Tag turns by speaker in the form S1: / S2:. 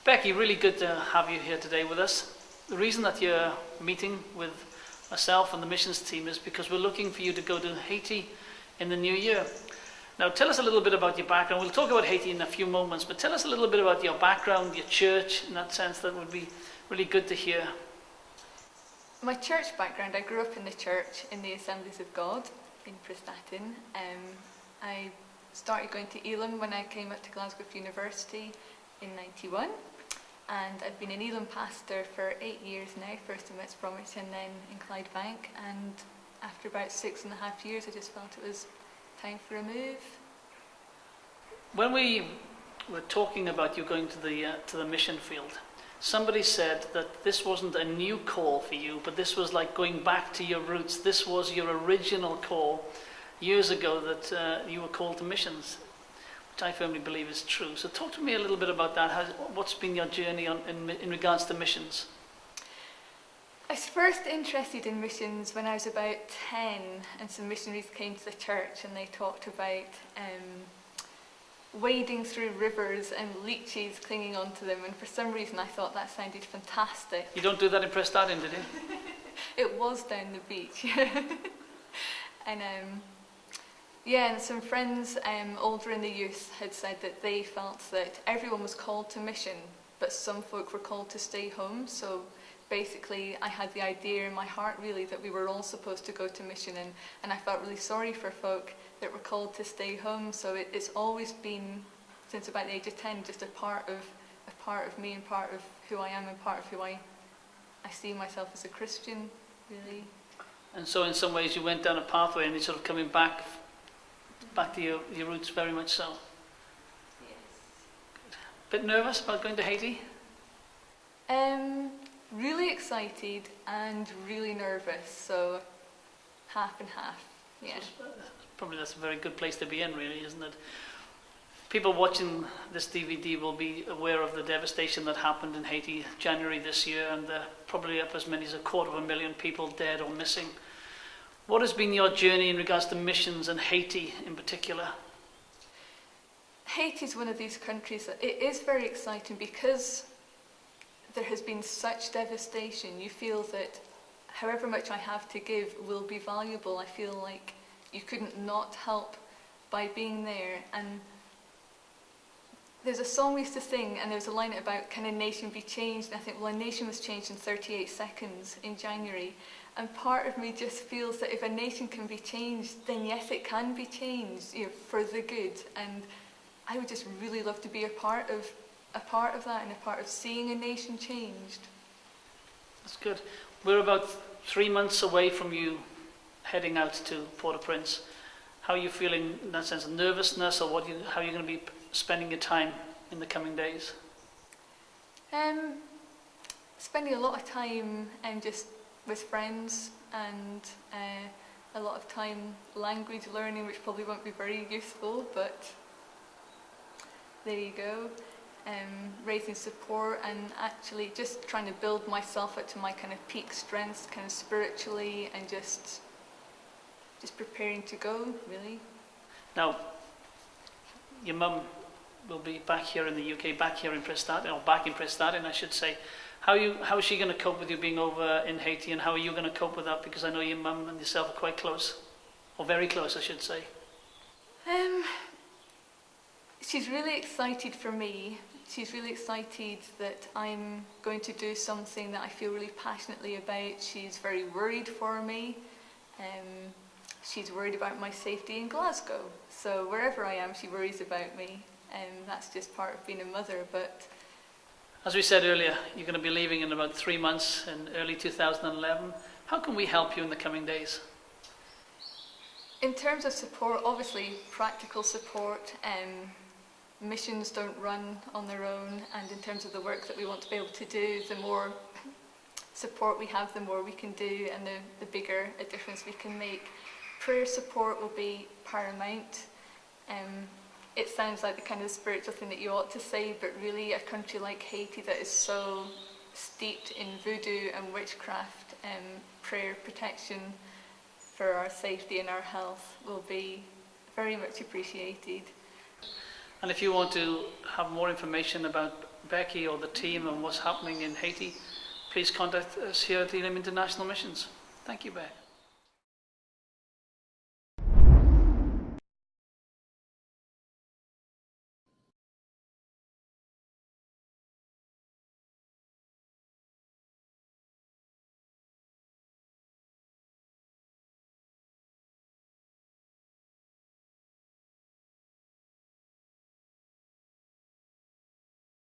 S1: Becky, really good to have you here today with us. The reason that you're meeting with myself and the missions team is because we're looking for you to go to Haiti in the new year. Now, tell us a little bit about your background. We'll talk about Haiti in a few moments, but tell us a little bit about your background, your church, in that sense. That would be really good to hear.
S2: My church background, I grew up in the church, in the Assemblies of God in Pt5. I started going to Elam when I came up to Glasgow University in '91. And I've been an Elam pastor for 8 years now, first in West Bromwich and then in Clydebank. And after about 6.5 years, I just felt it was time for a move.
S1: When we were talking about you going to the mission field, somebody said that this wasn't a new call for you, but this was like going back to your roots. This was your original call years ago that you were called to missions, which I firmly believe is true. So talk to me a little bit about that. What's been your journey in regards to missions?
S2: I was first interested in missions when I was about 10, and some missionaries came to the church and they talked about wading through rivers and leeches clinging onto them, and for some reason I thought that sounded fantastic.
S1: You don't do that in Pt5, did you?
S2: It was down the beach. And yeah, and some friends older in the youth had said that they felt that everyone was called to mission, but some folk were called to stay home. So basically I had the idea in my heart really that we were all supposed to go to mission, and I felt really sorry for folk that were called to stay home. So it's always been, since about the age of 10, just a part of me and part of who I am and part of who I see myself as a Christian, really. And
S1: so in some ways you went down a pathway and you're sort of coming back to your roots, very much so.
S2: Yes.
S1: Good. Bit nervous about going to Haiti?
S2: Really excited and really nervous, so half and half, yeah.
S1: Probably that's a very good place to be in, really, isn't it? People watching this DVD will be aware of the devastation that happened in Haiti January this year, and probably up as many as 250,000 people dead or missing. What has been your journey in regards to missions and Haiti in particular?
S2: Haiti is one of these countries that it is very exciting because there has been such devastation. You feel that however much I have to give will be valuable. I feel like you couldn't not help by being there. And there's a song we used to sing, and there's a line about, can a nation be changed? And I think, well, a nation was changed in 38 seconds in January. And part of me just feels that if a nation can be changed, then yes, it can be changed, you know, for the good. And I would just really love to be a part of that and a part of seeing a nation changed.
S1: That's good. We're about 3 months away from you heading out to Port-au-Prince. How are you feeling in that sense of nervousness, or how are you going to be spending your time in the coming days?
S2: Spending a lot of time just with friends, and a lot of time language learning, which probably won't be very useful, but there you go. Raising support and actually just trying to build myself up to my kind of peak strengths, kind of spiritually, and just preparing to go, really.
S1: Now, your mum will be back here in the UK, back here in Pt5, or back in Pt5, I should say. How is she going to cope with you being over in Haiti, and how are you going to cope with that? Because I know your mum and yourself are quite close, or very close, I should say.
S2: She's really excited for me. She's really excited that I'm going to do something that I feel really passionately about. She's very worried for me. She's worried about my safety in Glasgow. So wherever I am, she worries about me. That's just part of being a mother. But
S1: as we said earlier, you're going to be leaving in about 3 months in early 2011. How can we help you in the coming days?
S2: In terms of support, obviously practical support. Missions don't run on their own, and in terms of the work that we want to be able to do, the more support we have, the more we can do, and the bigger a difference we can make. Prayer support will be paramount. It sounds like the kind of spiritual thing that you ought to say, but really a country like Haiti that is so steeped in voodoo and witchcraft, prayer protection for our safety and our health will be very much appreciated.
S1: And if you want to have more information about Becky or the team on what's happening in Haiti, please contact us here at Elim International Missions. Thank you, Beck.